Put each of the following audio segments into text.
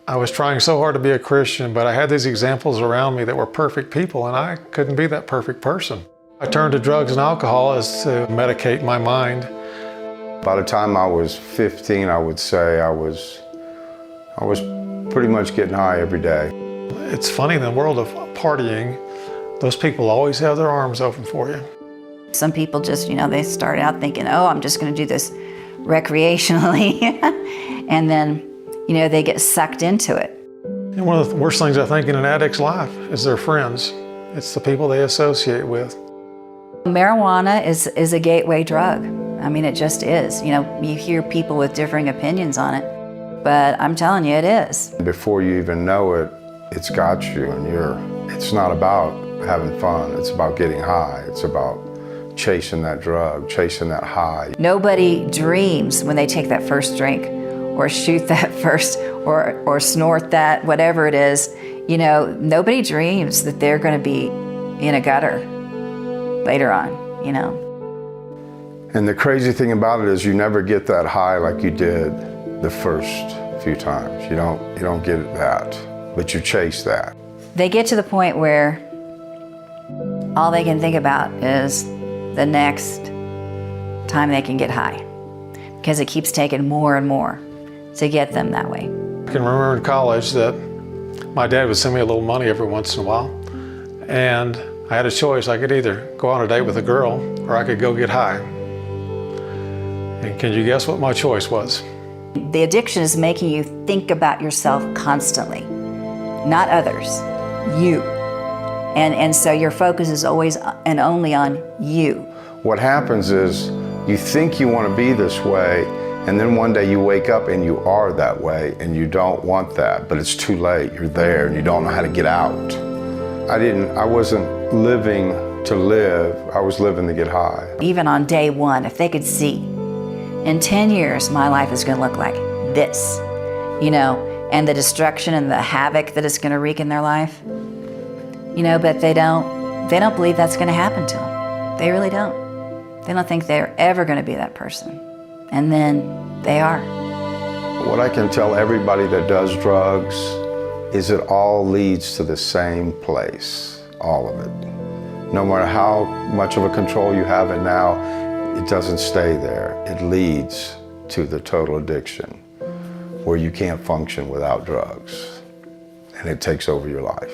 I was trying so hard to be a Christian, but I had these examples around me that were perfect people, and I couldn't be that perfect person. I turned to drugs and alcohol as to medicate my mind. By the time I was 15, I would say I was pretty much getting high every day. It's funny, in the world of partying, those people always have their arms open for you. Some people just, they start out thinking, oh, I'm just going to do this recreationally. And then, they get sucked into it. And one of the worst things I think in an addict's life is their friends. It's the people they associate with. Marijuana is a gateway drug. I mean, it just is. You hear people with differing opinions on it, but I'm telling you, it is. Before you even know it, it's got you, and it's not about having fun. It's about getting high. It's about chasing that drug, chasing that high. Nobody dreams when they take that first drink or shoot that first or snort that, whatever it is. Nobody dreams that they're going to be in a gutter later on, And the crazy thing about it is you never get that high like you did the first few times. You don't get that, but you chase that. They get to the point where all they can think about is the next time they can get high, because it keeps taking more and more to get them that way. I can remember in college that my dad would send me a little money every once in a while, and I had a choice. I could either go on a date with a girl or I could go get high. And can you guess what my choice was? The addiction is making you think about yourself constantly, not others, you. And so your focus is always and only on you. What happens is you think you want to be this way, and then one day you wake up and you are that way, and you don't want that, but it's too late. You're there and you don't know how to get out. I wasn't living to live, I was living to get high. Even on day one, if they could see, in 10 years, my life is going to look like this, and the destruction and the havoc that it's going to wreak in their life, but they don't believe that's going to happen to them. They really don't. They don't think they're ever going to be that person. And then they are. What I can tell everybody that does drugs is it all leads to the same place, all of it. No matter how much of a control you have it now, it doesn't stay there. It leads to the total addiction, where you can't function without drugs, and it takes over your life.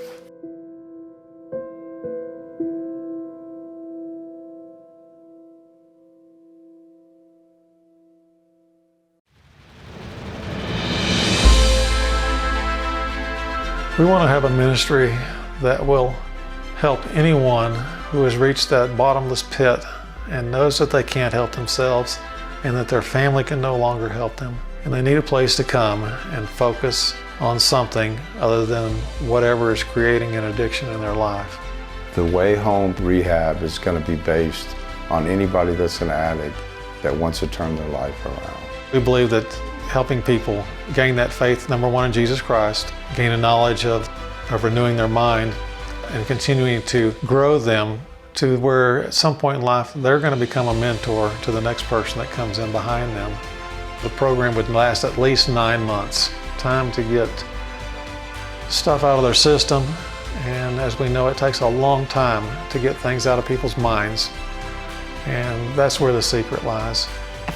We want to have a ministry that will help anyone who has reached that bottomless pit and knows that they can't help themselves and that their family can no longer help them. And they need a place to come and focus on something other than whatever is creating an addiction in their life. The Way Home Rehab is going to be based on anybody that's an addict that wants to turn their life around. We believe that helping people gain that faith, number one, in Jesus Christ, gain a knowledge of renewing their mind, and continuing to grow them to where at some point in life they're going to become a mentor to the next person that comes in behind them. The program would last at least 9 months, time to get stuff out of their system, and as we know, it takes a long time to get things out of people's minds, and that's where the secret lies.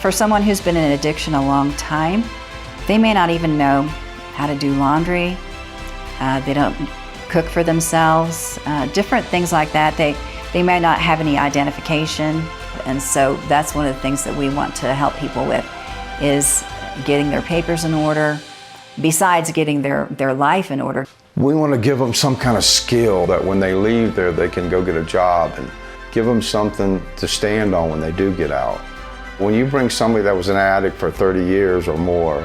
For someone who's been in addiction a long time, they may not even know how to do laundry. They don't cook for themselves, different things like that. They may not have any identification. And so that's one of the things that we want to help people with, is getting their papers in order, besides getting their life in order. We want to give them some kind of skill that when they leave there, they can go get a job, and give them something to stand on when they do get out. When you bring somebody that was an addict for 30 years or more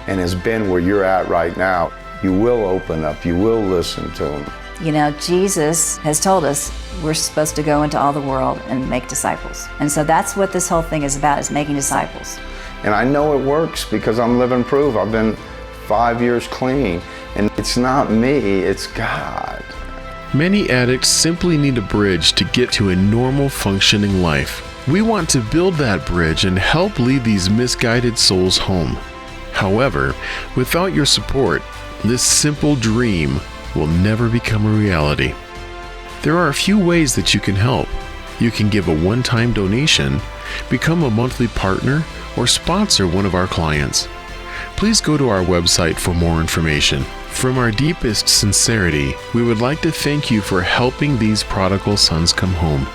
and has been where you're at right now, you will open up, you will listen to them. Jesus has told us we're supposed to go into all the world and make disciples. And so that's what this whole thing is about, is making disciples. And I know it works because I'm living proof. I've been 5 years clean, and it's not me, it's God. Many addicts simply need a bridge to get to a normal functioning life. We want to build that bridge and help lead these misguided souls home. However, without your support, this simple dream will never become a reality. There are a few ways that you can help. You can give a one-time donation, become a monthly partner, or sponsor one of our clients. Please go to our website for more information. From our deepest sincerity, we would like to thank you for helping these prodigal sons come home.